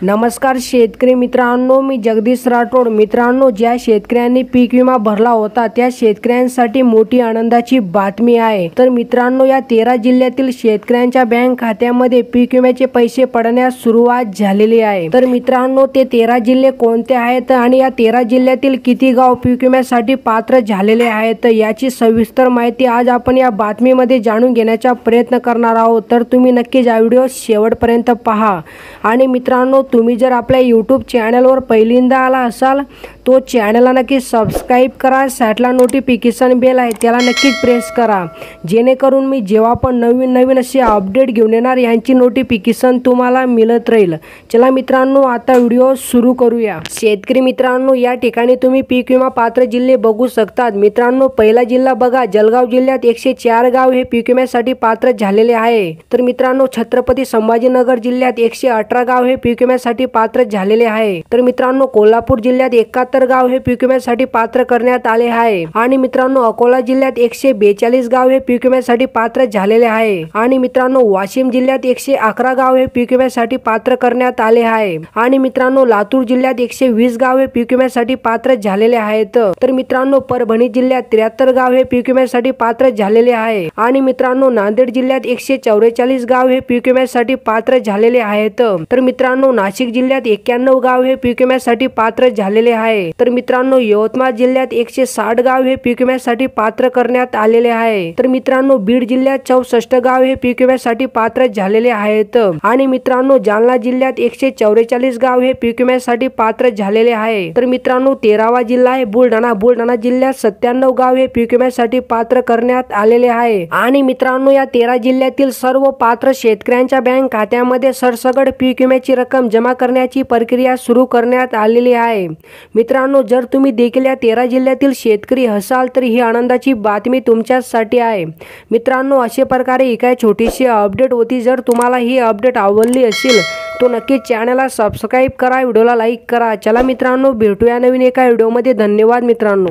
नमस्कार शेतकरी मित्रांनो, मी जगदीश राठोड। मित्रांनो, ज्या शेतकऱ्यांनी पीक विमा भरला होता त्या शेतकऱ्यांसाठी मोठी आनंदाची बातमी आहे। तर मित्रांनो, या 13 जिल्ह्यातील शेतकऱ्यांच्या बँक खात्यामध्ये पीक विम्याचे पैसे पडण्यास सुरुवात झालेली आहे। तर मित्रांनो, ते 13 जिल्हे कोणते आहेत आणि या 13 जिल्ह्यातील किती गाव पीक विम्यासाठी पात्र झालेले आहेत याची सविस्तर माहिती आज आपण या बातमीमध्ये जाणून घेण्याचा प्रयत्न करणार आहोत। तर तुम्ही नक्कीच हा व्हिडिओ शेवटपर्यंत पहा। आणि मित्रांनो, तुम्ही जर आपल्या यूट्यूब चॅनलवर पहिल्यांदा आला असाल तो चॅनलला नक्की सबस्क्राईब करा। साईडला नोटिफिकेशन बेल आहे त्याला नक्कीच प्रेस करा, जेणेकरून मी जेव्हा पण नवीन असे अपडेट घेऊन येणार यांची नोटिफिकेशन तुम्हाला मिळत राहील। चला मित्रांनो, आता व्हिडिओ सुरू करूया। शेतकरी मित्रांनो, या ठिकाणी तुम्ही पीक विमा पात्र जिल्हे बघू शकतात। मित्रांनो, पहिला जिल्हा बघा, जळगाव जिल्ह्यात 104 गाव हे पीक विम्यासाठी पात्र झालेले आहे। तर मित्रांनो, छत्रपती संभाजीनगर जिल्ह्यात 118 गाव हे पीक विम्यासाठी पात्र झालेले आहे। तर मित्रांनो, कोल्हापूर जिल्ह्यात 71 गाव हे पीक विम्यासाठी पात्र करण्यात आले आहे। आणि मित्रांनो, अकोला जिल्ह्यात 142 गाव हे पीक विम्यासाठी पात्र झालेले आहे। आणि मित्रांनो, वाशिम जिल्ह्यात 111 गाव हे पीक विम्यासाठी पात्र करण्यात आले आहे। आणि मित्रांनो, लातूर जिल्ह्यात 120 गाव हे पीक विम्यासाठी पात्र झालेले आहेत। तर मित्रांनो, परभणी जिल्ह्यात 73 गाव हे पीक विम्यासाठी पात्र झालेले आहे। आणि मित्रांनो, नांदेड जिल्ह्यात 144 गाव हे पीक विम्यासाठी पात्र झालेले आहेत। तर मित्रांनो, नाशिक जिल्ह्यात 91 गाव हे पीक विम्यासाठी पात्र झालेले आहे। तर मित्रांनो, यवतमाळ जिल्ह्यात 160 गाव हे पीक विम्यासाठी पात्र करण्यात आलेले आहे। तर मित्रांनो, बीड जिल्ह्यात 64 गाव हे पीक विम्यासाठी पात्र झालेले आहेत। आणि मित्रांनो, जालना जिल्ह्यात 144 गाव हे पीक विम्यासाठी पात्र झालेले आहे। तर मित्रांनो, 13वा जिल्हा आहे बुलढाणा जिल्ह्यात 97 गाव हे पीक विम्यासाठी पात्र करण्यात आलेले आहे। आणि मित्रांनो, या 13 जिल्ह्यातील सर्व पात्र शेतकऱ्यांच्या बँक खात्यामध्ये सरसकट पीक विम्याची रक्कम जमा करण्याची प्रक्रिया सुरू करण्यात आलेली आहे। मित्रांनो, जर तुम्ही देखील या 13 जिल्ह्यातील शेतकरी असाल तर ही आनंदाची बातमी तुमच्यासाठी आहे। मित्रांनो, अशा प्रकारे ही काय छोटीशी अपडेट होती। जर तुम्हाला ही अपडेट आवडली असेल तो नक्की चॅनलला सबस्क्राईब करा, व्हिडिओला लाईक करा। चला मित्रांनो, भेटूया नवीन एका व्हिडिओमध्ये। धन्यवाद मित्रांनो।